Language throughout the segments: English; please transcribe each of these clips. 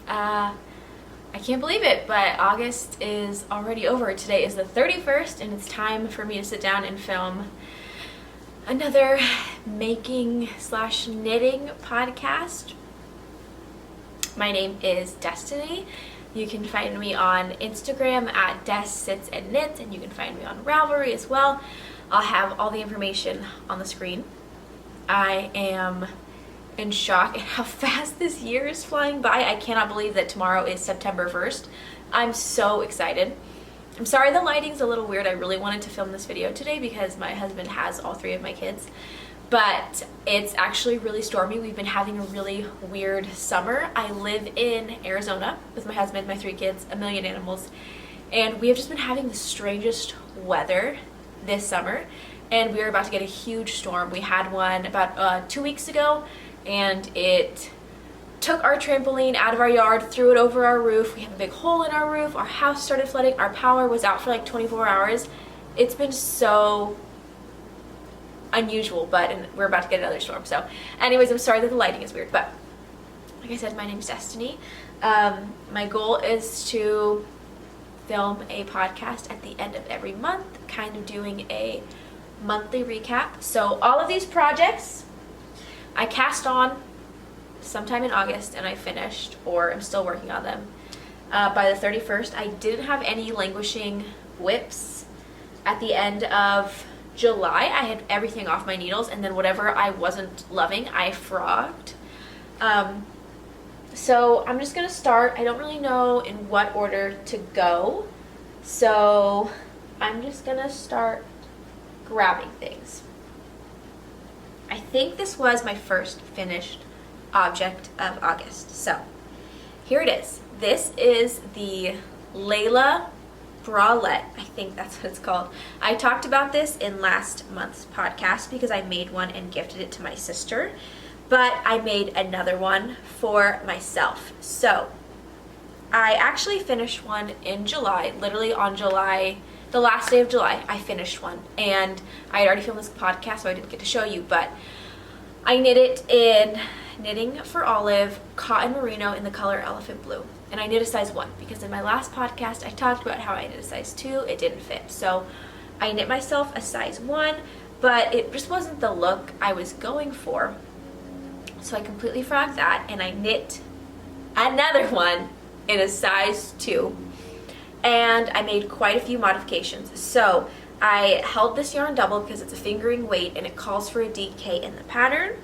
I can't believe it, but August is already over. Today is the 31st, and it's time for me to sit down and film another making slash knitting podcast. My name is Destiny. You can find me on Instagram at DesSitsandKnits, and you can find me on Ravelry as well. I'll have all the information on the screen. I am in shock at how fast this year is flying by. I cannot believe that tomorrow is September 1st. I'm so excited. I'm sorry the lighting's a little weird. I really wanted to film this video today because my husband has all three of my kids, but it's actually really stormy. We've been having a really weird summer. I live in Arizona with my husband, my three kids, a million animals, and we have just been having the strangest weather this summer, and we are about to get a huge storm. We had one about 2 weeks ago, and it took our trampoline out of our yard, threw it over our roof. We have a big hole in our roof. Our house started flooding. Our power was out for like 24 hours. It's been so unusual, but we're about to get another storm. So anyways, I'm sorry that the lighting is weird, but like I said, my name's Destiny. My goal is to film a podcast at the end of every month, kind of doing a monthly recap. So all of these projects I cast on sometime in August, and I finished, or I'm still working on them, by the 31st. I didn't have any languishing whips. At the end of July, I had everything off my needles, and then whatever I wasn't loving, I frogged. So I'm just going to start. I don't really know in what order to go, so I'm just going to start grabbing things. I think this was my first finished object of August. So here it is. This is the Layla Bralette. I think that's what it's called. I talked about this in last month's podcast because I made one and gifted it to my sister, but I made another one for myself. So I actually finished one in July, literally on July, the last day of July, I finished one, and I had already filmed this podcast, so I didn't get to show you, but I knit it in Knitting for Olive cotton merino in the color elephant blue, and I knit a size 1 because in my last podcast I talked about how I knit a size 2. It didn't fit, so I knit myself a size 1, but it just wasn't the look I was going for, so I completely frogged that, and I knit another one in a size 2. And I made quite a few modifications. So I held this yarn double because it's a fingering weight and it calls for a DK in the pattern.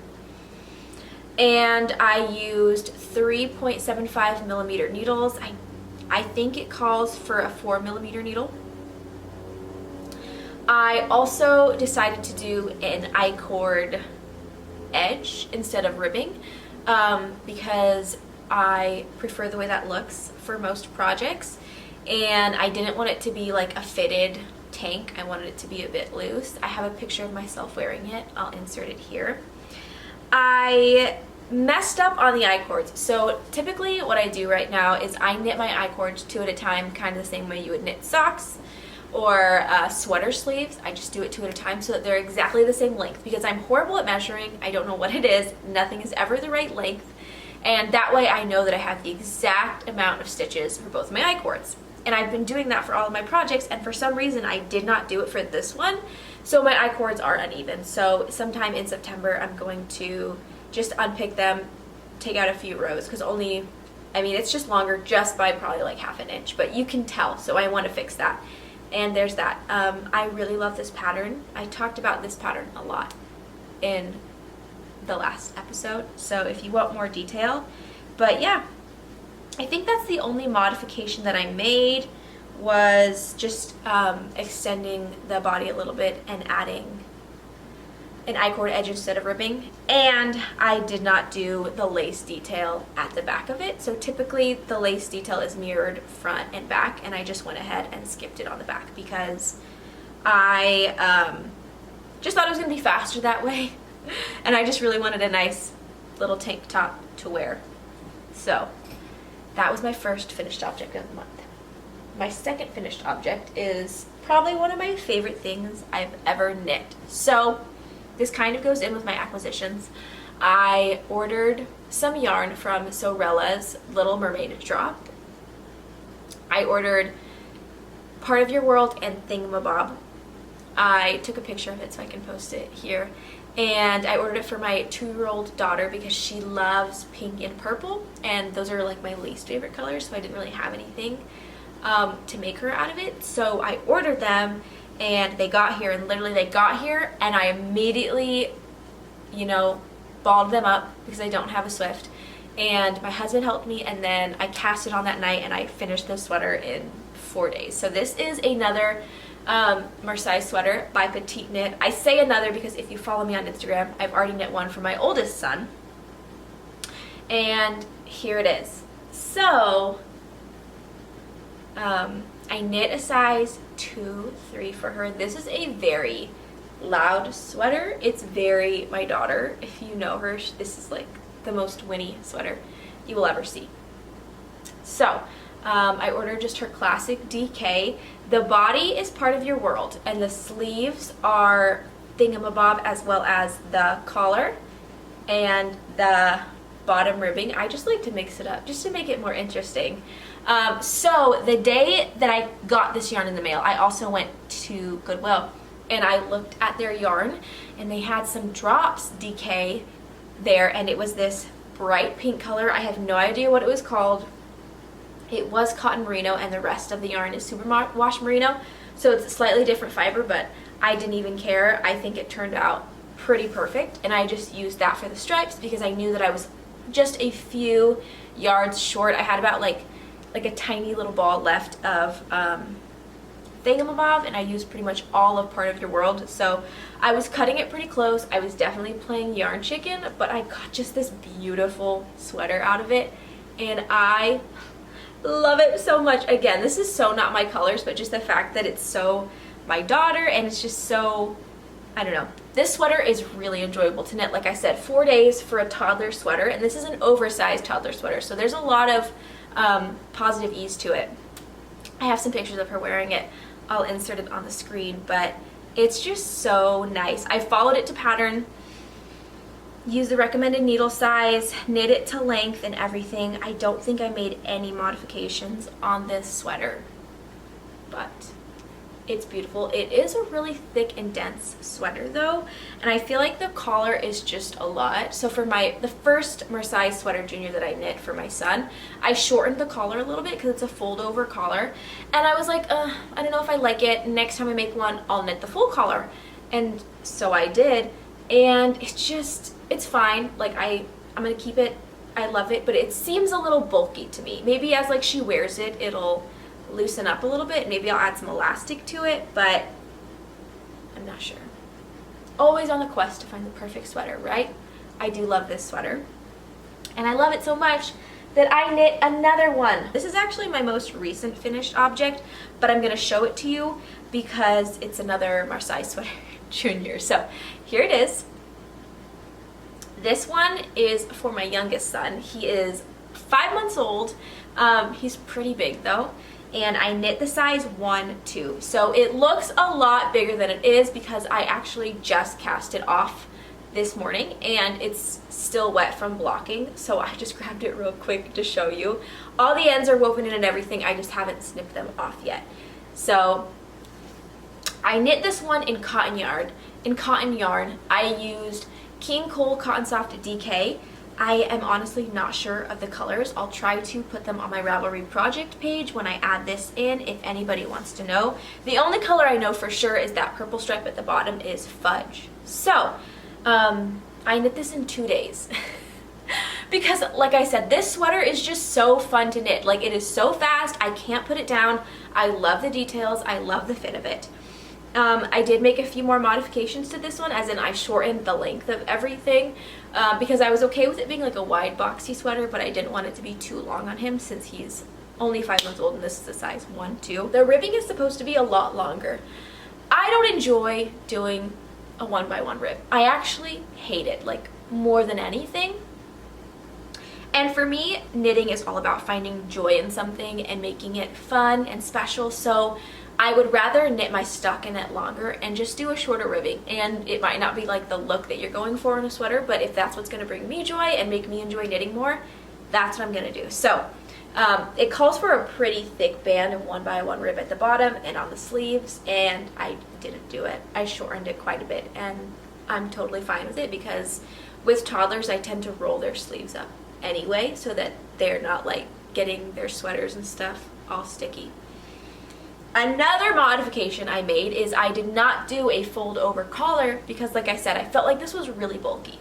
And I used 3.75 millimeter needles. I think it calls for a 4 millimeter needle. I also decided to do an I-cord edge instead of ribbing because I prefer the way that looks for most projects. And I didn't want it to be like a fitted tank. I wanted it to be a bit loose. I have a picture of myself wearing it. I'll insert it here. I messed up on the I-cords. So typically what I do right now is I knit my I-cords 2 at a time, kind of the same way you would knit socks or sweater sleeves. I just do it 2 at a time so that they're exactly the same length because I'm horrible at measuring. I don't know what it is. Nothing is ever the right length. And that way I know that I have the exact amount of stitches for both my I-cords. And I've been doing that for all of my projects, and for some reason I did not do it for this one, so my I-cords are uneven. So sometime in September I'm going to just unpick them, take out a few rows, because it's just longer just by probably like ½ an inch, but you can tell, so I want to fix that. And there's that. I really love this pattern. I talked about this pattern a lot in the last episode, so if you want more detail. But yeah, I think that's the only modification that I made, was just extending the body a little bit and adding an I-cord edge instead of ribbing. And I did not do the lace detail at the back of it. So typically the lace detail is mirrored front and back, and I just went ahead and skipped it on the back because I just thought it was going to be faster that way. And I just really wanted a nice little tank top to wear. So that was my first finished object of the month. My second finished object is probably one of my favorite things I've ever knit. So this kind of goes in with my acquisitions. I ordered some yarn from Sewrella's Little Mermaid drop. I ordered Part of Your World and Thingamabob. I took a picture of it so I can post it here. And I ordered it for my 2-year-old daughter because she loves pink and purple, and those are like my least favorite colors, so I didn't really have anything to make her out of it. So I ordered them, and they got here, and literally they got here, and I immediately, you know, balled them up because I don't have a Swift. And my husband helped me, and then I cast it on that night, and I finished the sweater in 4 days. So this is another Marseille sweater by Petite Knit. I say another because if you follow me on Instagram, I've already knit one for my oldest son. And here it is. So I knit a size 2-3 for her. This is a very loud sweater. It's very my daughter. If you know her, this is like the most Winnie sweater you will ever see. So I ordered just her classic DK. The body is Part of Your World, and the sleeves are Thingamabob, as well as the collar and the bottom ribbing. I just like to mix it up just to make it more interesting. So the day that I got this yarn in the mail, I also went to Goodwill and I looked at their yarn, and they had some drops DK there, and it was this bright pink color. I have no idea what it was called. It was cotton merino, and the rest of the yarn is superwash merino, so it's a slightly different fiber, but I didn't even care. I think it turned out pretty perfect, and I just used that for the stripes because I knew that I was just a few yards short. I had about like a tiny little ball left of Thingamabob, and I used pretty much all of Part of Your World, so I was cutting it pretty close. I was definitely playing yarn chicken, but I got just this beautiful sweater out of it, and I love it so much. Again, this is so not my colors, but just the fact that it's so my daughter, and it's just so, I don't know. This sweater is really enjoyable to knit. Like I said, 4 days for a toddler sweater, and this is an oversized toddler sweater, so there's a lot of positive ease to it. I have some pictures of her wearing it. I'll insert it on the screen, but it's just so nice. I followed it to pattern, used the recommended needle size, knit it to length and everything. I don't think I made any modifications on this sweater, but it's beautiful. It is a really thick and dense sweater though, and I feel like the collar is just a lot. So for the first Marseille sweater junior that I knit for my son, I shortened the collar a little bit because it's a fold over collar, and I was like, I don't know if I like it. Next time I make one, I'll knit the full collar. And so I did, and it's fine. Like I'm gonna keep it. I love it, but it seems a little bulky to me. Maybe as like she wears it, it'll loosen up a little bit. Maybe I'll add some elastic to it, but I'm not sure. Always on the quest to find the perfect sweater, right? I do love this sweater, and I love it so much that I knit another one. This is actually my most recent finished object, but I'm gonna show it to you because it's another Marseille sweater junior. So here it is. This one is for my youngest son. He is 5 months old. He's pretty big though, and I knit the size 1-2. So it looks a lot bigger than it is because I actually just cast it off this morning and it's still wet from blocking, so I just grabbed it real quick to show you. All the ends are woven in and everything, I just haven't snipped them off yet. So I knit this one in cotton yarn. I used Kingcole cottonsoft DK. I am honestly not sure of the colors. I'll try to put them on my Ravelry project page when I add this in if anybody wants to know. The only color I know for sure is that purple stripe at the bottom is fudge. So I knit this in 2 days because like I said, this sweater is just so fun to knit. Like, it is so fast, I can't put it down. I love the details, I love the fit of it. I did make a few more modifications to this one, as in I shortened the length of everything because I was okay with it being like a wide boxy sweater, but I didn't want it to be too long on him since he's only 5 months old and this is a size 1-2. The ribbing is supposed to be a lot longer. I don't enjoy doing a 1x1 rib. I actually hate it, like, more than anything. And for me, knitting is all about finding joy in something and making it fun and special, so I would rather knit my stockinette longer and just do a shorter ribbing. And it might not be like the look that you're going for in a sweater, but if that's what's going to bring me joy and make me enjoy knitting more, that's what I'm going to do. So it calls for a pretty thick band of 1x1 rib at the bottom and on the sleeves, and I didn't do it. I shortened it quite a bit, and I'm totally fine with it because with toddlers I tend to roll their sleeves up anyway so that they're not like getting their sweaters and stuff all sticky. Another modification I made is I did not do a fold over collar because, like I said, I felt like this was really bulky.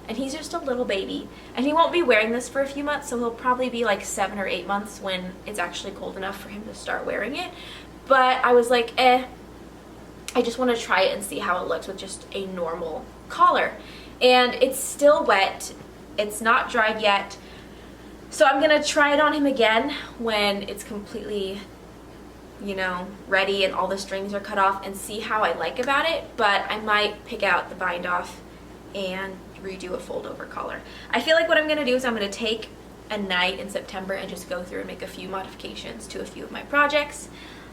And he's just a little baby, and he won't be wearing this for a few months, so he'll probably be like 7 or 8 months when it's actually cold enough for him to start wearing it. But I was like, I just want to try it and see how it looks with just a normal collar. And it's still wet, it's not dried yet, so I'm gonna try it on him again when it's completely, you know, ready and all the strings are cut off and see how I like about it. But I might pick out the bind off and redo a fold over collar. I feel like what I'm going to do is I'm going to take a night in September and just go through and make a few modifications to a few of my projects,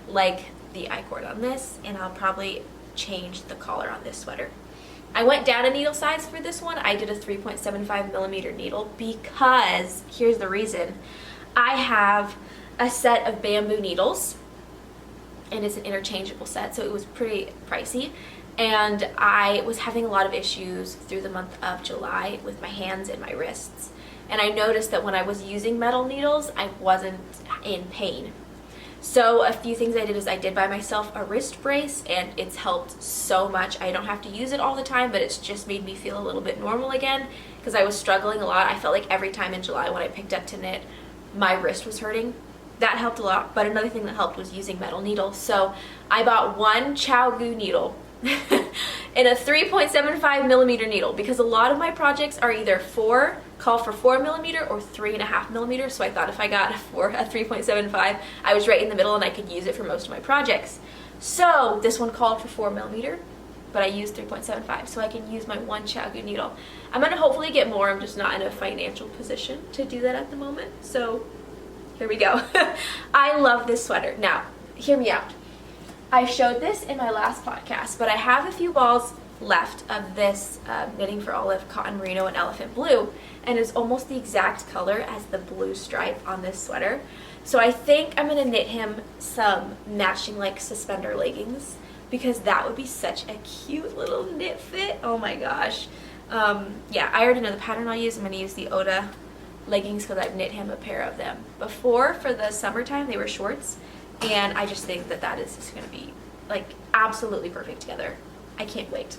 like the I-cord on this, and I'll probably change the collar on this sweater. I went down a needle size for this one. I did a 3.75mm needle because, here's the reason, I have a set of bamboo needles, and it's an interchangeable set, so it was pretty pricey. And I was having a lot of issues through the month of July with my hands and my wrists. And I noticed that when I was using metal needles, I wasn't in pain. So a few things I did is I did buy myself a wrist brace, and it's helped so much. I don't have to use it all the time, but it's just made me feel a little bit normal again because I was struggling a lot. I felt like every time in July when I picked up to knit, my wrist was hurting. That helped a lot, but another thing that helped was using metal needles. So I bought one ChowGoo needle in a 3.75mm needle because a lot of my projects are either call for 4mm or 3.5mm, so I thought if I got a 3.75, I was right in the middle and I could use it for most of my projects. So this one called for 4mm, but I used 3.75, so I can use my one ChowGoo needle. I'm going to hopefully get more. I'm just not in a financial position to do that at the moment, so here we go. I love this sweater. Now, hear me out. I showed this in my last podcast, but I have a few balls left of this Knitting for Olive cotton merino and elephant blue, and it's almost the exact color as the blue stripe on this sweater. So I think I'm going to knit him some matching like suspender leggings because that would be such a cute little knit fit. Oh my gosh. Yeah, I already know the pattern I'll use. I'm going to use the Oda leggings because I've knit him a pair of them before for the summertime. They were shorts. And I just think that that is just going to be like absolutely perfect together. I can't wait.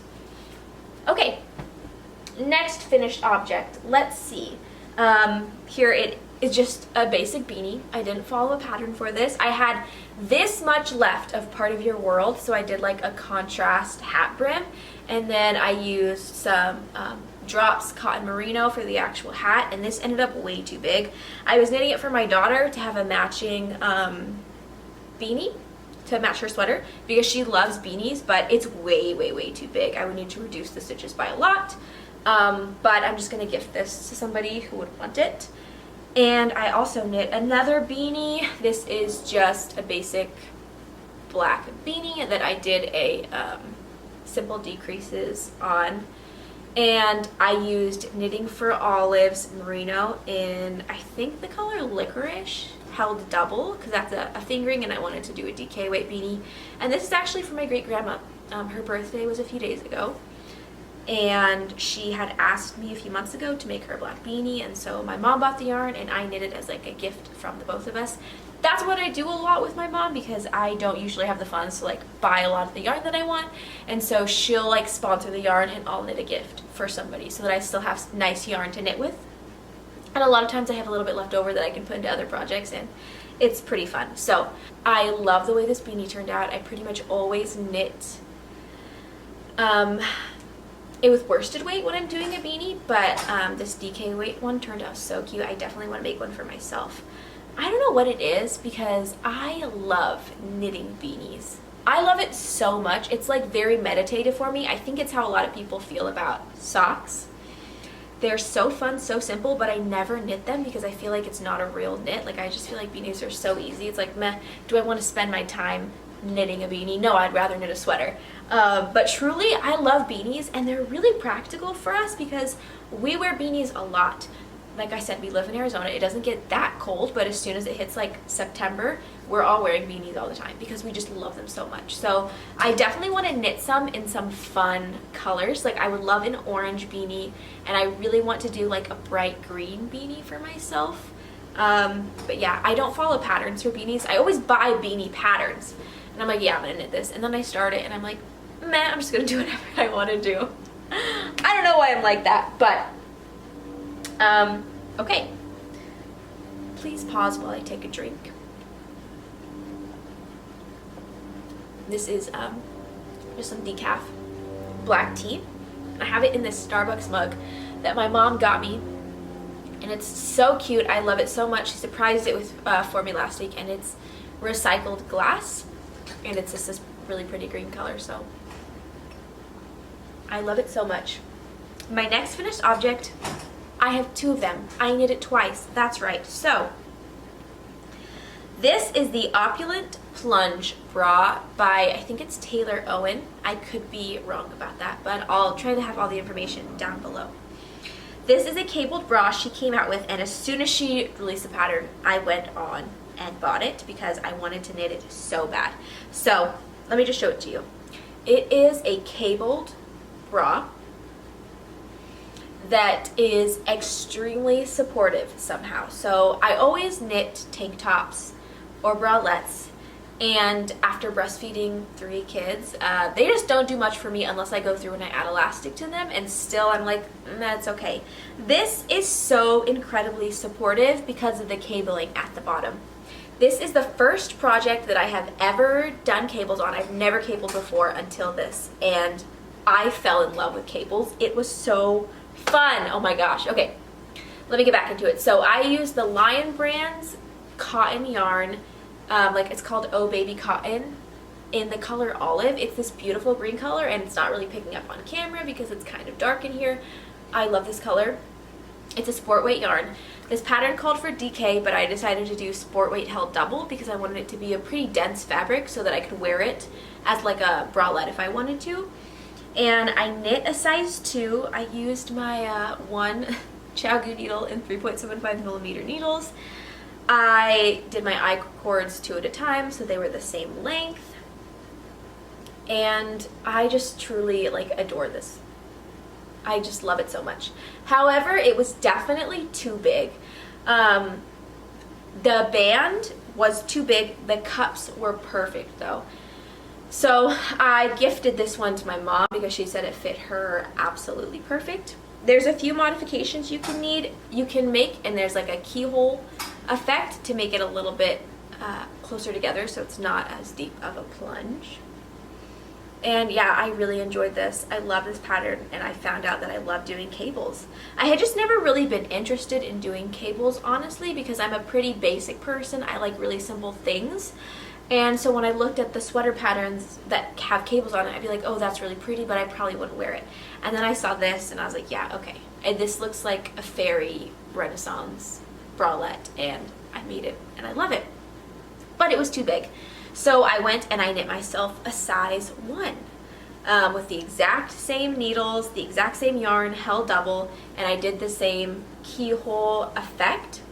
Okay, next finished object. Let's see. Here it is just a basic beanie. I didn't follow a pattern for this. I had this much left of Part of Your World, so I did like a contrast hat brim. And then I used some drops cotton merino for the actual hat, and this ended up way too big. I was knitting it for my daughter to have a matching beanie to match her sweater because she loves beanies, but it's way too big. I would need to reduce the stitches by a lot, but I'm just going to gift this to somebody who would want it. And I also knit another beanie. This is just a basic black beanie that I did a simple decreases on, and I used Knitting for Olives merino in, I think, the color Licorice, held double because that's a fingering, and I wanted to do a DK weight beanie. And this is actually for my great grandma. Her birthday was a few days ago, and she had asked me a few months ago to make her a black beanie, and so my mom bought the yarn and I knit it as like a gift from the both of us. That's what I do a lot with my mom because I don't usually have the funds to like buy a lot of the yarn that I want, and so she'll like sponsor the yarn and I'll knit a gift for somebody so that I still have nice yarn to knit with. And a lot of times I have a little bit left over that I can put into other projects, and it's pretty fun. So I love the way this beanie turned out. I pretty much always knit it with worsted weight when I'm doing a beanie, but this DK weight one turned out so cute. I definitely want to make one for myself. I don't know what it is because I love knitting beanies. I love it so much. It's like very meditative for me. I think it's how a lot of people feel about socks. They're so fun, so simple, but I never knit them because I feel like it's not a real knit. Like, I just feel like beanies are so easy. It's like, meh, do I want to spend my time knitting a beanie. No, I'd rather knit a sweater. But truly, I love beanies, and they're really practical for us because we wear beanies a lot. Like I said, we live in Arizona. It doesn't get that cold, but as soon as it hits like September, we're all wearing beanies all the time because we just love them so much. So I definitely want to knit some in some fun colors. Like I would love an orange beanie, and I really want to do like a bright green beanie for myself. But yeah, I don't follow patterns for beanies. I always buy beanie patterns, and I'm like, yeah, I'm gonna knit this. And then I start it, and I'm like, man, I'm just gonna do whatever I want to do. I don't know why I'm like that, but okay. Please pause while I take a drink. This is just some decaf black tea. I have it in this Starbucks mug that my mom got me, and it's so cute. I love it so much. She surprised it with for me last week, and it's recycled glass, and it's just this really pretty green color, so I love it so much. My next finished object, I have two of them. I knit it twice. That's right. So this is the Opulent Plunge bra by, I think it's Taylor Owen. I could be wrong about that, but I'll try to have all the information down below. This is a cabled bra she came out with, and as soon as she released the pattern, I went on and bought it because I wanted to knit it so bad. So let me just show it to you. It is a cabled bra that is extremely supportive somehow. So I always knit tank tops or bralettes, and after breastfeeding 3 kids, they just don't do much for me unless I go through and I add elastic to them, and still I'm like, that's okay. This is so incredibly supportive because of the cabling at the bottom. This is the first project that I have ever done cables on. I've never cabled before until this, and I fell in love with cables. It was so fun. Oh my gosh. Okay, let me get back into it. So I use the Lion Brand's cotton yarn, like it's called Oh Baby Cotton, in the color olive. It's this beautiful green color, and it's not really picking up on camera because it's kind of dark in here. I love this color. It's a sport weight yarn. This pattern called for DK, but I decided to do sport weight held double because I wanted it to be a pretty dense fabric so that I could wear it as like a bralette if I wanted to. And I knit a size 2. I used my one Chowgu needle in 3.75 millimeter needles. I did my I cords 2 at a time, so they were the same length. And I just truly like adore this. I just love it so much. However, it was definitely too big. The band was too big. The cups were perfect though. So I gifted this one to my mom because she said it fit her absolutely perfect. There's a few modifications you can make, and there's like a keyhole effect to make it a little bit closer together so it's not as deep of a plunge. And yeah, I really enjoyed this. I love this pattern, and I found out that I love doing cables. I had just never really been interested in doing cables, honestly, because I'm a pretty basic person. I like really simple things. And so when I looked at the sweater patterns that have cables on it, I'd be like, oh, that's really pretty, but I probably wouldn't wear it. And then I saw this, and I was like, yeah, okay. And this looks like a fairy Renaissance bralette, and I made it, and I love it. But it was too big. So I went and I knit myself a size 1 with the exact same needles, the exact same yarn, held double, and I did the same keyhole effect.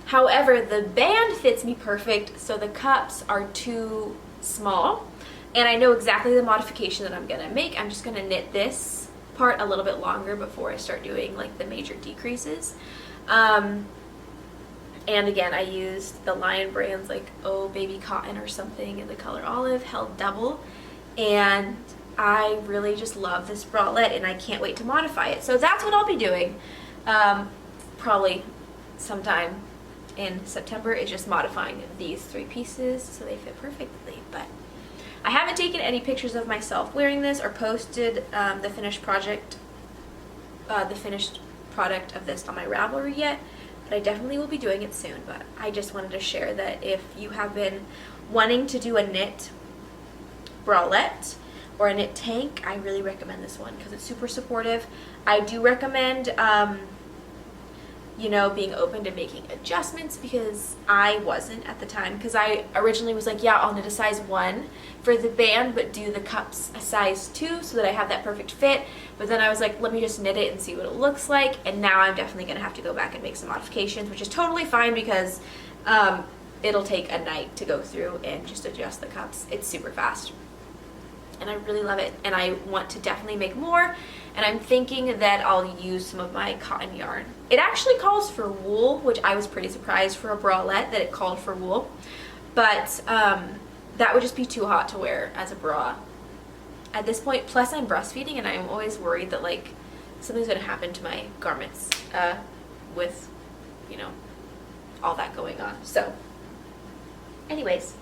However, the band fits me perfect, so the cups are too small, and I know exactly the modification that I'm gonna make. I'm just gonna knit this part a little bit longer before I start doing like the major decreases. And again, I used the Lion Brand's like Oh Baby Cotton or something in the color olive, held double, and I really just love this bralette, and I can't wait to modify it. So that's what I'll be doing probably sometime in September, is just modifying these 3 pieces so they fit perfectly. But I haven't taken any pictures of myself wearing this or posted the finished product of this on my Ravelry yet, but I definitely will be doing it soon. But I just wanted to share that if you have been wanting to do a knit bralette or a knit tank, I really recommend this one because it's super supportive. I do recommend you know, being open to making adjustments, because I wasn't at the time, because I originally was like, yeah, I'll knit a size 1 for the band, but do the cups a size 2 so that I have that perfect fit. But then I was like, let me just knit it and see what it looks like, and now I'm definitely going to have to go back and make some modifications, which is totally fine, because it'll take a night to go through and just adjust the cups. It's super fast. And I really love it, and I want to definitely make more, and I'm thinking that I'll use some of my cotton yarn. It actually calls for wool, which I was pretty surprised for a bralette that it called for wool, but that would just be too hot to wear as a bra at this point. Plus I'm breastfeeding, and I'm always worried that like something's going to happen to my garments with, you know, all that going on. So anyways,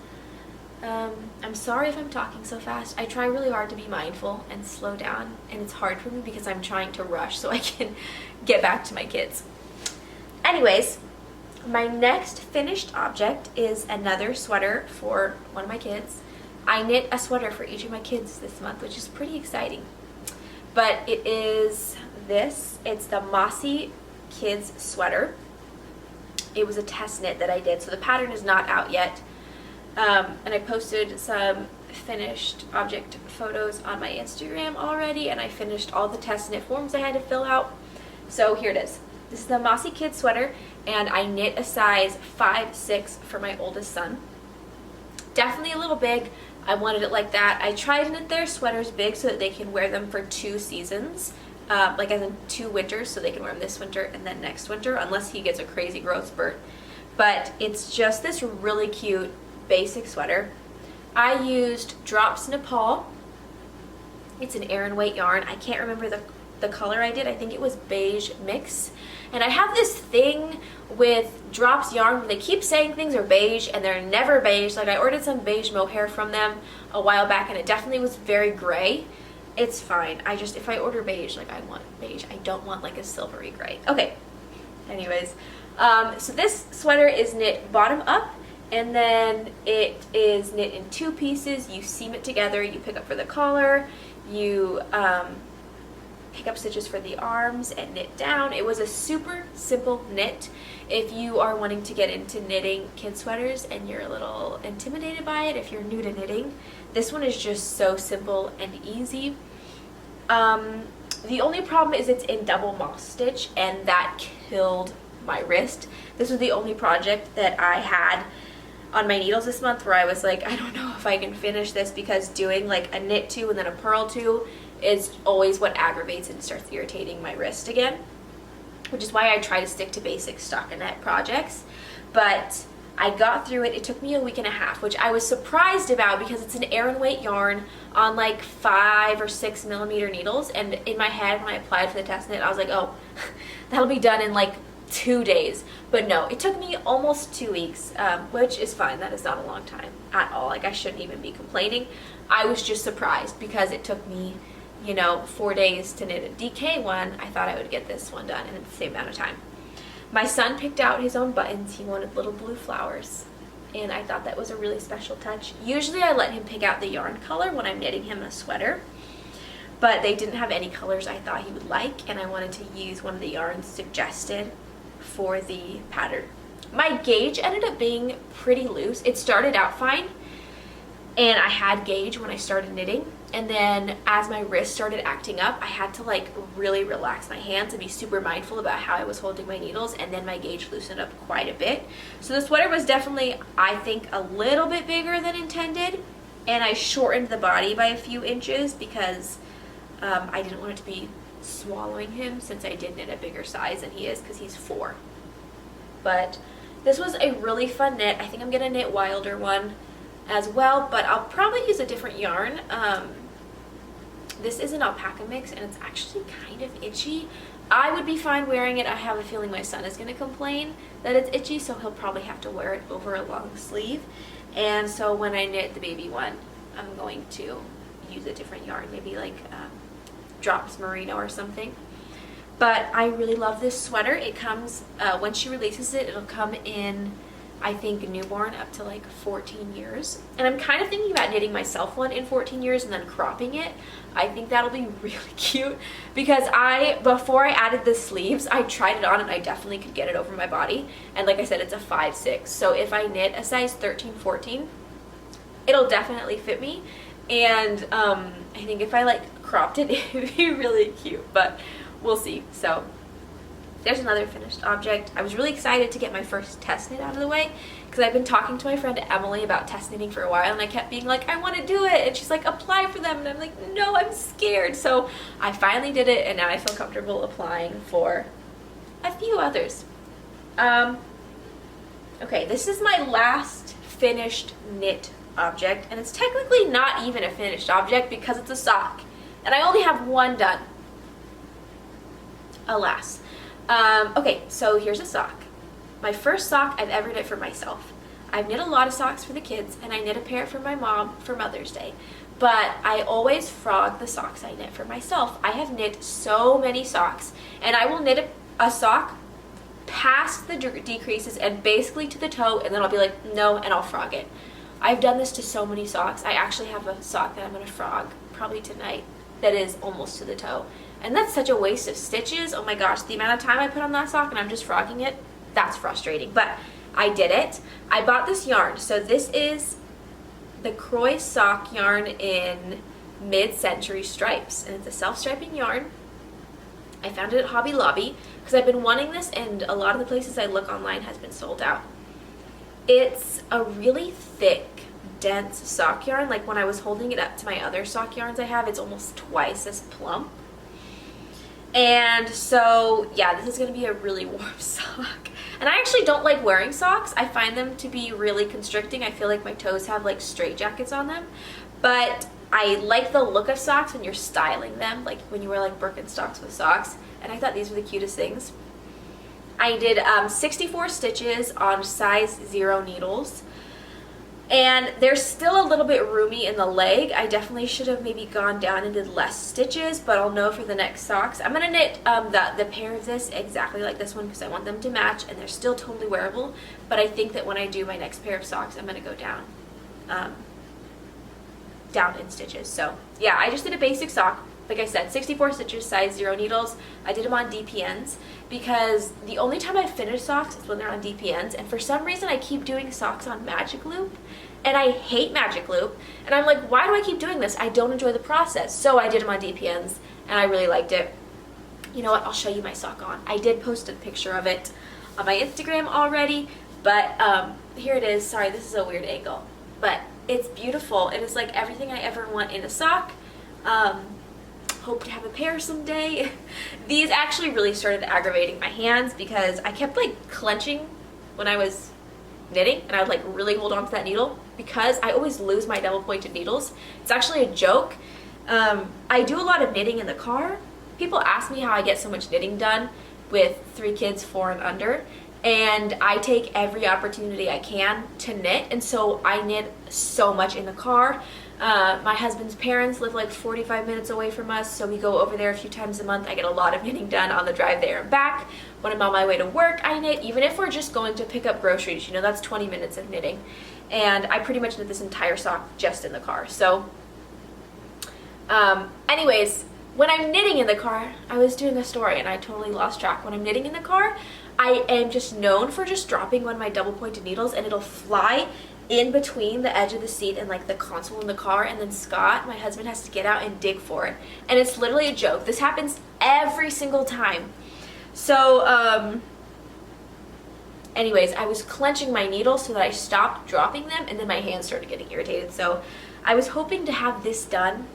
I'm sorry if I'm talking so fast. I try really hard to be mindful and slow down, and it's hard for me because I'm trying to rush so I can get back to my kids. Anyways, my next finished object is another sweater for one of my kids. I knit a sweater for each of my kids this month, which is pretty exciting. But it is this. It's the Mossy Kids sweater. It was a test knit that I did, so the pattern is not out yet. And I posted some finished object photos on my Instagram already, and I finished all the test knit forms I had to fill out. So here it is. This is the Mossy Kids sweater, and I knit a size 5-6 for my oldest son. Definitely a little big. I wanted it like that. I tried to knit their sweaters big so that they can wear them for 2 seasons, like as in 2 winters, so they can wear them this winter and then next winter, unless he gets a crazy growth spurt. But it's just this really cute basic sweater. I used Drops Nepal. It's an Aran weight yarn. I can't remember the color I did. I think it was beige mix. And I have this thing with Drops yarn where they keep saying things are beige and they're never beige. Like I ordered some beige mohair from them a while back, and it definitely was very gray. It's fine. If I order beige, like I want beige. I don't want like a silvery gray. Okay. Anyways, so this sweater is knit bottom up, and then it is knit in 2 pieces. You seam it together, you pick up for the collar, you pick up stitches for the arms and knit down. It was a super simple knit. If you are wanting to get into knitting kid sweaters and you're a little intimidated by it, if you're new to knitting, this one is just so simple and easy. The only problem is it's in double moss stitch, and that killed my wrist. This was the only project that I had on my needles this month where I was like, I don't know if I can finish this, because doing like a knit 2 and then a purl 2 is always what aggravates and starts irritating my wrist again, which is why I try to stick to basic stockinette projects. But I got through it. It took me a week and a half, which I was surprised about because it's an Aran weight yarn on like 5 or 6 millimeter needles, and in my head when I applied for the test knit I was like, oh, that'll be done in like 2 days. But no, it took me almost 2 weeks, which is fine. That is not a long time at all. Like I shouldn't even be complaining. I was just surprised because it took me, you know, 4 days to knit a DK one. I thought I would get this one done in the same amount of time. My son picked out his own buttons. He wanted little blue flowers, and I thought that was a really special touch. Usually I let him pick out the yarn color when I'm knitting him a sweater, but they didn't have any colors I thought he would like, and I wanted to use one of the yarns suggested for the pattern. My gauge ended up being pretty loose. It started out fine, and I had gauge when I started knitting, and then as my wrist started acting up, I had to like really relax my hands and be super mindful about how I was holding my needles, and then my gauge loosened up quite a bit. So the sweater was definitely, I think, a little bit bigger than intended, and I shortened the body by a few inches because I didn't want it to be swallowing him, since I did knit a bigger size than he is because he's 4. But this was a really fun knit. I think I'm gonna knit Wilder one as well, but I'll probably use a different yarn. This is an alpaca mix, and it's actually kind of itchy. I would be fine wearing it. I have a feeling my son is going to complain that it's itchy, so he'll probably have to wear it over a long sleeve. And so when I knit the baby one, I'm going to use a different yarn, maybe like Drops Merino or something. But I really love this sweater. It comes, when she releases it, it'll come in I think newborn up to like 14 years. And I'm kind of thinking about knitting myself one in 14 years and then cropping it. I think that'll be really cute because before I added the sleeves, I tried it on and I definitely could get it over my body. And like I said, it's a 5'6". So if I knit a size 13, 14, it'll definitely fit me. And I think if I like cropped it, it would be really cute, but we'll see. So there's another finished object. I was really excited to get my first test knit out of the way because I've been talking to my friend Emily about test knitting for a while, and I kept being like, I want to do it, and she's like, apply for them, and I'm like, no, I'm scared. So I finally did it, and now I feel comfortable applying for a few others. Okay, this is my last finished knit object, and it's technically not even a finished object because it's a sock, and I only have one done, alas. Okay, so here's a sock. My first sock I've ever knit for myself. I've knit a lot of socks for the kids, and I knit a pair for my mom for Mother's Day, but I always frog the socks I knit for myself. I have knit so many socks, and I will knit a sock past the decreases and basically to the toe, and then I'll be like, no, and I'll frog it. I've done this to so many socks. I actually have a sock that I'm going to frog probably tonight that is almost to the toe. And that's such a waste of stitches. Oh my gosh, the amount of time I put on that sock and I'm just frogging it, that's frustrating. But I did it. I bought this yarn. So this is the Kroy sock yarn in mid-century stripes. And it's a self-striping yarn. I found it at Hobby Lobby because I've been wanting this, and a lot of the places I look online has been sold out. It's a really thick, dense sock yarn. Like when I was holding it up to my other sock yarns I have, it's almost twice as plump. And so, yeah, this is going to be a really warm sock. And I actually don't like wearing socks. I find them to be really constricting. I feel like my toes have like straitjackets on them. But I like the look of socks when you're styling them, like when you wear like Birkenstocks with socks. And I thought these were the cutest things. I did 64 stitches on size 0 needles. And they're still a little bit roomy in the leg. I definitely should have maybe gone down and did less stitches, but I'll know for the next socks. I'm going to knit the pair of this exactly like this one because I want them to match, and they're still totally wearable. But I think that when I do my next pair of socks, I'm going to go down in stitches. So yeah, I just did a basic sock. Like I said, 64 stitches, size 0 needles. I did them on DPNs because the only time I finish socks is when they're on DPNs, and for some reason I keep doing socks on Magic Loop, and I hate Magic Loop, and I'm like, why do I keep doing this? I don't enjoy the process. So I did them on DPNs, and I really liked it. You know what? I'll show you my sock on. I did post a picture of it on my Instagram already, but here it is. Sorry, this is a weird angle, but it's beautiful. It is like everything I ever want in a sock. Hope to have a pair someday. These actually really started aggravating my hands because I kept like clenching when I was knitting, and I would like really hold on to that needle because I always lose my double pointed needles. It's actually a joke. I do a lot of knitting in the car. People ask me how I get so much knitting done with 3 kids 4 and under, and I take every opportunity I can to knit, and so I knit so much in the car. My husband's parents live like 45 minutes away from us, so we go over there a few times a month. I get a lot of knitting done on the drive there and back. When I'm on my way to work, I knit. Even if we're just going to pick up groceries, you know, that's 20 minutes of knitting. And I pretty much knit this entire sock just in the car. So, anyways, when I'm knitting in the car, I was doing a story and I totally lost track. When I'm knitting in the car, I am just known for just dropping one of my double pointed needles, and it'll fly in between the edge of the seat and like the console in the car, and then Scott, my husband, has to get out and dig for it, and it's literally a joke. This happens every single time. So anyways, I was clenching my needles so that I stopped dropping them, and then my hands started getting irritated. So I was hoping to have this done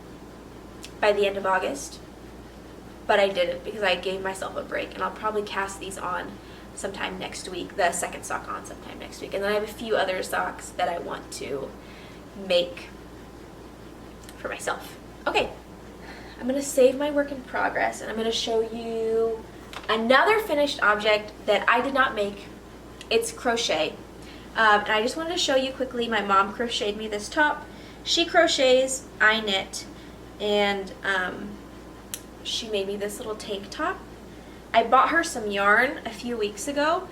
by the end of August, but I didn't because I gave myself a break, and I'll probably cast these on sometime next week, the second sock on sometime next week. And then I have a few other socks that I want to make for myself. Okay, I'm going to save my work in progress, and I'm going to show you another finished object that I did not make. It's crochet. And I just wanted to show you quickly, my mom crocheted me this top. She crochets, I knit, and she made me this little tank top. I bought her some yarn a few weeks ago.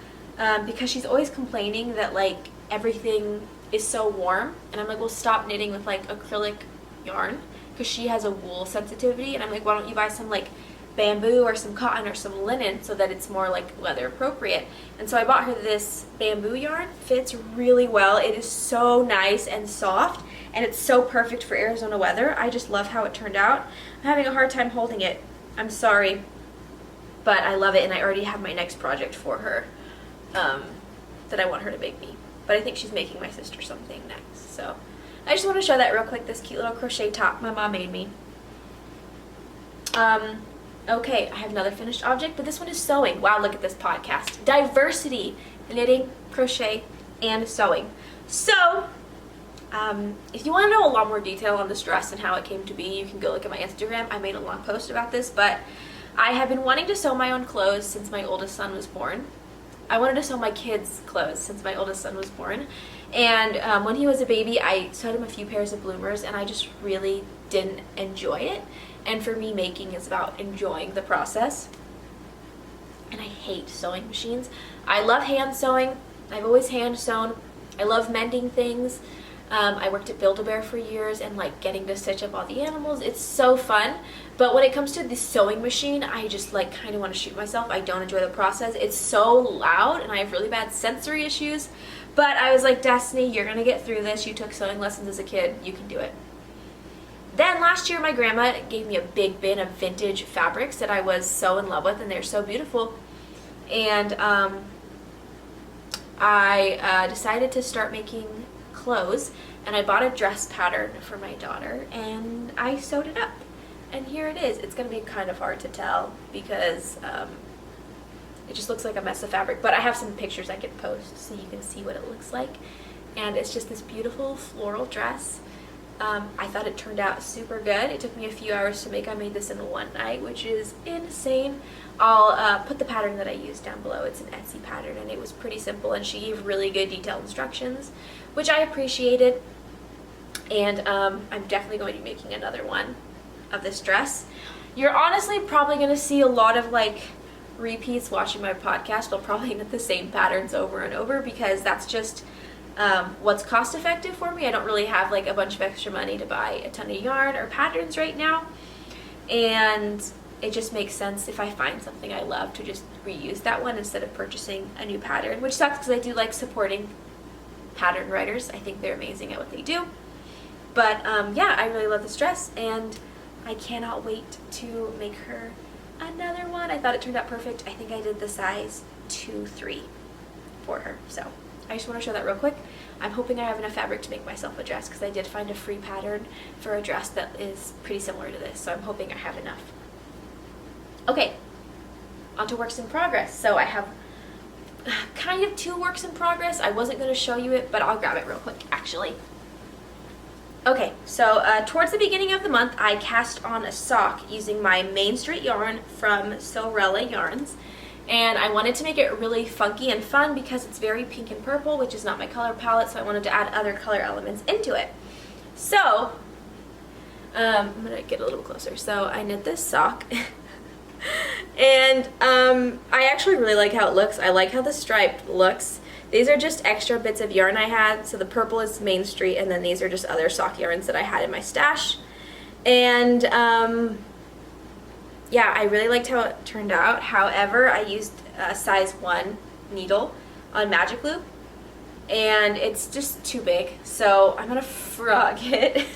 because she's always complaining that like everything is so warm, and I'm like, well, stop knitting with like acrylic yarn, because she has a wool sensitivity, and I'm like, why don't you buy some like bamboo or some cotton or some linen so that it's more like weather appropriate. And so I bought her this bamboo yarn. Fits really well. It is so nice and soft, and it's so perfect for Arizona weather. I just love how it turned out. I'm having a hard time holding it. I'm sorry, but I love it, and I already have my next project for her that I want her to make me. But I think she's making my sister something next. So I just want to show that real quick, this cute little crochet top my mom made me. Okay, I have another finished object, but this one is sewing. Wow, look at this podcast. Diversity, knitting, crochet, and sewing. So, if you want to know a lot more detail on this dress and how it came to be, you can go look at my Instagram. I made a long post about this, but I have been wanting to sew my own clothes since my oldest son was born. I wanted to sew my kids' clothes since my oldest son was born. And when he was a baby, I sewed him a few pairs of bloomers, and I just really didn't enjoy it. And for me, making is about enjoying the process. And I hate sewing machines. I love hand sewing. I've always hand sewn. I love mending things. I worked at Build-A-Bear for years, and like getting to stitch up all the animals, it's so fun. But when it comes to the sewing machine, I just like kind of want to shoot myself. I don't enjoy the process. It's so loud, and I have really bad sensory issues. But I was like, Destiny, you're gonna get through this. You took sewing lessons as a kid. You can do it. Then last year, my grandma gave me a big bin of vintage fabrics that I was so in love with, and they're so beautiful. And I decided to start making clothes, and I bought a dress pattern for my daughter, and I sewed it up. And here it is. It's going to be kind of hard to tell because it just looks like a mess of fabric, but I have some pictures I can post so you can see what it looks like. And it's just this beautiful floral dress. I thought it turned out super good. It took me a few hours to make. I made this in one night, which is insane. I'll put the pattern that I used down below. It's an Etsy pattern, and it was pretty simple, and she gave really good detailed instructions, which I appreciated. And I'm definitely going to be making another one of this dress. You're honestly probably going to see a lot of like repeats watching my podcast. I'll probably knit the same patterns over and over because that's just what's cost effective for me. I don't really have like a bunch of extra money to buy a ton of yarn or patterns right now, and it just makes sense if I find something I love to just reuse that one instead of purchasing a new pattern, which sucks because I do like supporting pattern writers. I think they're amazing at what they do. But yeah, I really love this dress, and I cannot wait to make her another one. I thought it turned out perfect. I think I did the size 2-3 for her, so I just want to show that real quick. I'm hoping I have enough fabric to make myself a dress because I did find a free pattern for a dress that is pretty similar to this, so I'm hoping I have enough. Okay, on to works in progress. So I have kind of 2 works in progress. I wasn't going to show you it, but I'll grab it real quick actually. Okay, so towards the beginning of the month, I cast on a sock using my Main Street yarn from Sewrella yarns. And I wanted to make it really funky and fun because it's very pink and purple, which is not my color palette, so I wanted to add other color elements into it. So, I'm going to get a little closer. So I knit this sock. And I actually really like how it looks. I like how the stripe looks. These are just extra bits of yarn I had. So the purple is Main Street, and then these are just other sock yarns that I had in my stash. And yeah, I really liked how it turned out. However, I used a size 1 needle on Magic Loop, and it's just too big. So I'm gonna frog it.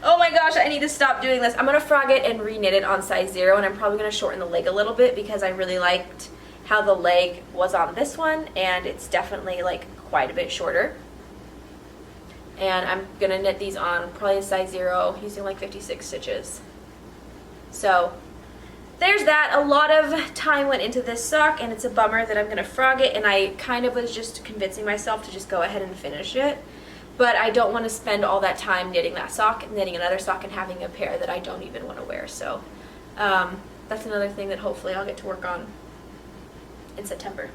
Oh my gosh, I need to stop doing this. I'm gonna frog it and re-knit it on size 0, and I'm probably gonna shorten the leg a little bit because I really liked how the leg was on this one, and it's definitely like quite a bit shorter. And I'm gonna knit these on probably a size 0 using like 56 stitches. So there's that. A lot of time went into this sock, and it's a bummer that I'm gonna frog it, and I kind of was just convincing myself to just go ahead and finish it. But I don't want to spend all that time knitting that sock and knitting another sock and having a pair that I don't even want to wear. So that's another thing that hopefully I'll get to work on in September.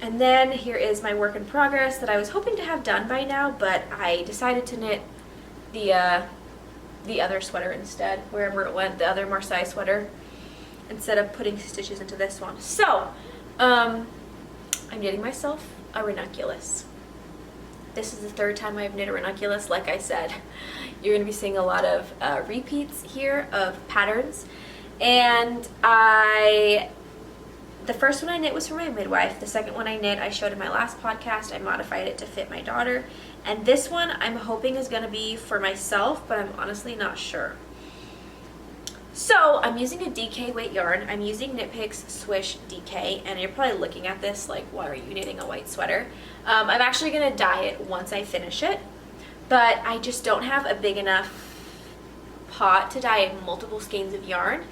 And then here is my work in progress that I was hoping to have done by now, but I decided to knit the other sweater instead, wherever it went, the other Marseille sweater, instead of putting stitches into this one. So I'm knitting myself a ranunculus. This is the third time I've knit a ranunculus. Like I said, you're going to be seeing a lot of repeats here of patterns. And the first one I knit was for my midwife. The second one I knit, I showed in my last podcast. I modified it to fit my daughter. And this one I'm hoping is going to be for myself, but I'm honestly not sure. So I'm using a DK weight yarn. I'm using Knit Picks Swish DK, and you're probably looking at this like, why are you knitting a white sweater? I'm actually going to dye it once I finish it, but I just don't have a big enough pot to dye multiple skeins of yarn,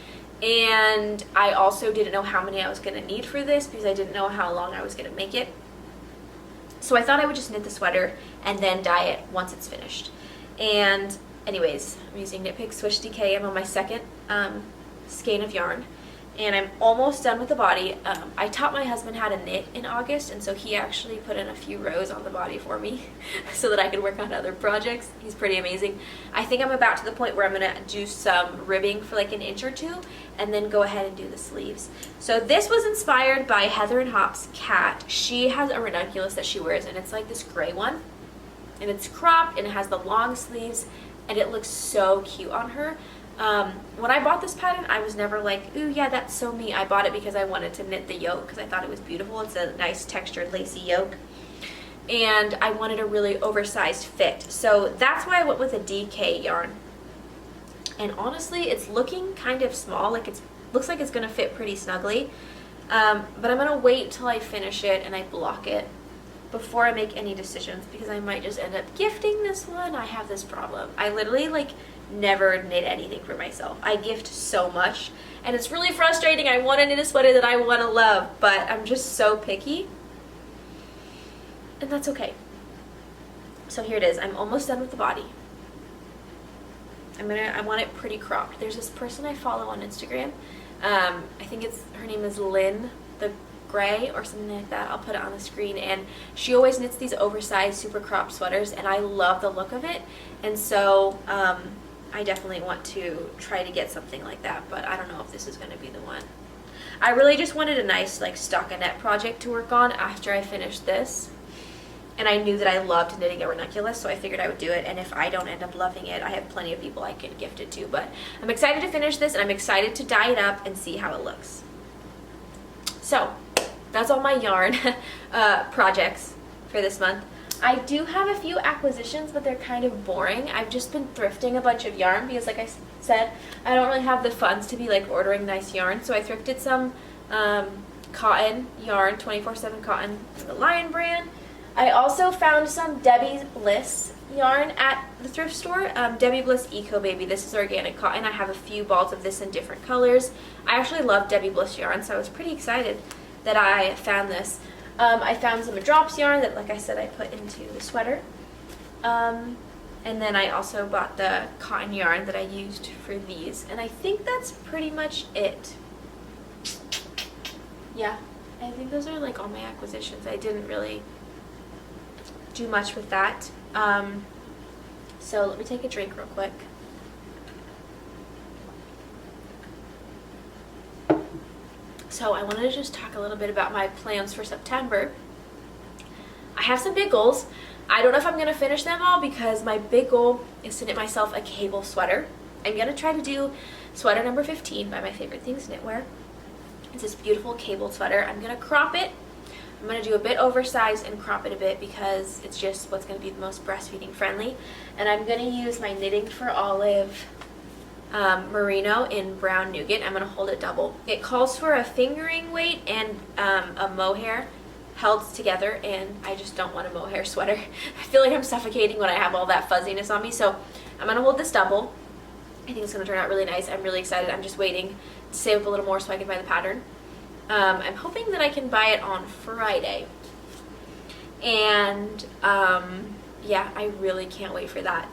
and I also didn't know how many I was going to need for this because I didn't know how long I was going to make it. So I thought I would just knit the sweater and then dye it once it's finished. And anyways, I'm using Knit Picks Swish DK. I'm on my second skein of yarn, and I'm almost done with the body. I taught my husband how to knit in August, and so he actually put in a few rows on the body for me so that I could work on other projects. He's pretty amazing. I think I'm about to the point where I'm going to do some ribbing for like an inch or two and then go ahead and do the sleeves. So this was inspired by Heather and Hop's cat. She has a ranunculus that she wears, and it's like this gray one, and it's cropped and it has the long sleeves, and it looks so cute on her. When I bought this pattern, I was never like, ooh, yeah, that's so me. I bought it because I wanted to knit the yoke because I thought it was beautiful. It's a nice textured lacy yoke, and I wanted a really oversized fit. So that's why I went with a DK yarn. And honestly, it's looking kind of small. Like, it looks like it's going to fit pretty snugly. But I'm going to wait till I finish it and I block it before I make any decisions, because I might just end up gifting this one. I have this problem. I literally never knit anything for myself. I gift so much, and it's really frustrating. I want to knit a sweater that I want to love, but I'm just so picky, and that's okay. So here it is. I'm almost done with the body. I want it pretty cropped. There's this person I follow on Instagram. I think her name is Lynn the Gray or something like that. I'll put it on the screen, and she always knits these oversized super cropped sweaters, and I love the look of it, and so I definitely want to try to get something like that, but I don't know if this is going to be the one. I really just wanted a nice stockinette project to work on after I finished this, and I knew that I loved knitting a ranunculus, so I figured I would do it, and if I don't end up loving it, I have plenty of people I can gift it to. But I'm excited to finish this, and I'm excited to dye it up and see how it looks. So that's all my yarn projects for this month. I do have a few acquisitions, but they're kind of boring. I've just been thrifting a bunch of yarn because, like I said, I don't really have the funds to be ordering nice yarn. So I thrifted some cotton yarn, 24/7 cotton from the Lion brand. I also found some Debbie Bliss yarn at the thrift store. Debbie Bliss Eco Baby. This is organic cotton. I have a few balls of this in different colors. I actually love Debbie Bliss yarn, so I was pretty excited that I found this. I found some drops yarn that, like I said, I put into the sweater. And then I also bought the cotton yarn that I used for these. And I think that's pretty much it. Yeah, I think those are all my acquisitions. I didn't really do much with that. So let me take a drink real quick. So I wanted to just talk a little bit about my plans for September. I have some big goals. I don't know if I'm going to finish them all because my big goal is to knit myself a cable sweater. I'm going to try to do sweater number 15 by My Favorite Things Knitwear. It's this beautiful cable sweater. I'm going to crop it. I'm going to do a bit oversized and crop it a bit because it's just what's going to be the most breastfeeding friendly. And I'm going to use my Knitting for Olive merino in brown nougat. I'm going to hold it double. It calls for a fingering weight and a mohair held together, and I just don't want a mohair sweater. I feel like I'm suffocating when I have all that fuzziness on me, so I'm going to hold this double. I think it's going to turn out really nice. I'm really excited. I'm just waiting to save up a little more so I can buy the pattern. I'm hoping that I can buy it on Friday, and yeah, I really can't wait for that.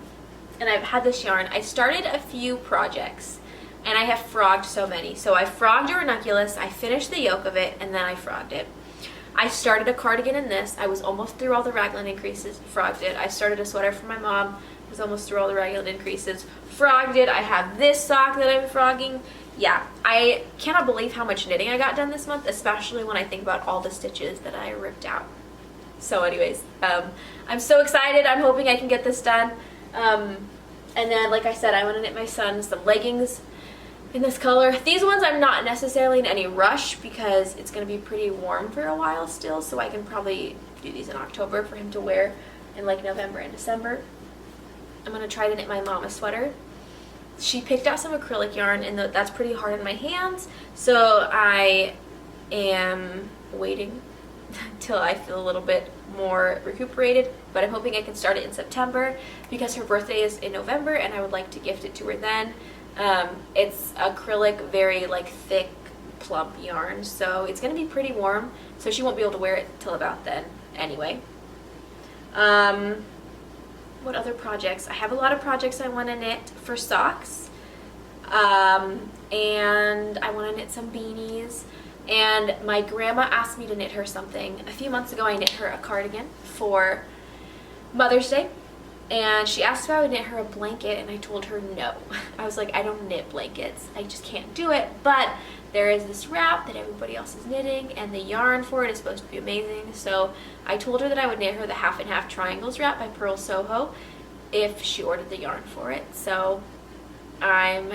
And I've had this yarn. I started a few projects, and I have frogged so many. So I frogged a ranunculus, I finished the yoke of it, and then I frogged it. I started a cardigan in this. I was almost through all the raglan increases, frogged it. I started a sweater for my mom, was almost through all the raglan increases, frogged it. I have this sock that I'm frogging. yeah, I cannot believe how much knitting I got done this month, especially when I think about all the stitches that I ripped out. So anyways, I'm so excited. I'm hoping I can get this done. And then, like I said, I want to knit my son some leggings in this color. These ones I'm not necessarily in any rush because it's going to be pretty warm for a while still, so I can probably do these in October for him to wear in like November and December. I'm going to try to knit my mama sweater. She picked out some acrylic yarn, and that's pretty hard on my hands, so I am waiting till I feel a little bit more recuperated, but I'm hoping I can start it in September because her birthday is in November and I would like to gift it to her then. It's acrylic, very like thick, plump yarn, so it's going to be pretty warm, so she won't be able to wear it till about then anyway. What other projects? I have a lot of projects I want to knit for socks, and I want to knit some beanies. And my grandma asked me to knit her something. A few months ago I knit her a cardigan for Mother's Day, and she asked if I would knit her a blanket, and I told her no. I was like, I don't knit blankets, I just can't do it, but there is this wrap that everybody else is knitting, and the yarn for it is supposed to be amazing, so I told her that I would knit her the half and half triangles wrap by Pearl Soho if she ordered the yarn for it. So I'm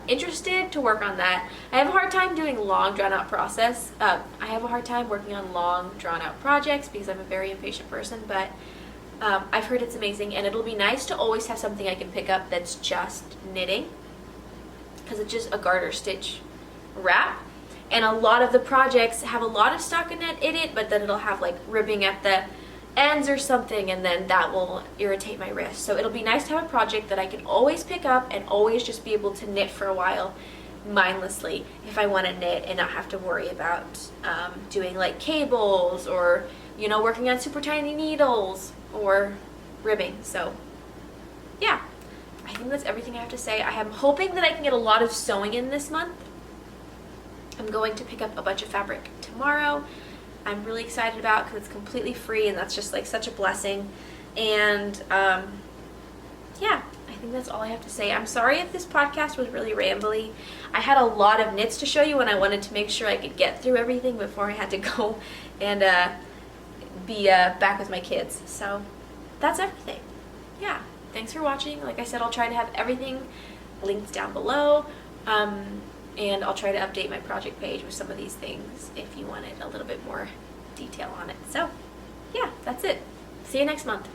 interested to work on that. I have a hard time doing long drawn out process. I have a hard time working on long drawn out projects because I'm a very impatient person, but I've heard it's amazing, and it'll be nice to always have something I can pick up that's just knitting because it's just a garter stitch wrap, and a lot of the projects have a lot of stockinette in it, but then it'll have like ribbing at the ends or something, and then that will irritate my wrist. So it'll be nice to have a project that I can always pick up and always just be able to knit for a while mindlessly if I want to knit and not have to worry about doing like cables or, you know, working on super tiny needles or ribbing. So yeah, I think that's everything I have to say. I am hoping that I can get a lot of sewing in this month. I'm going to pick up a bunch of fabric tomorrow. I'm really excited about because it's completely free, and that's just like such a blessing. And yeah, I think that's all I have to say. I'm sorry if this podcast was really rambly. I had a lot of knits to show you, and I wanted to make sure I could get through everything before I had to go and be back with my kids. So that's everything. Yeah, thanks for watching. Like I said, I'll try to have everything linked down below. And I'll try to update my project page with some of these things if you wanted a little bit more detail on it. So yeah, that's it. See you next month.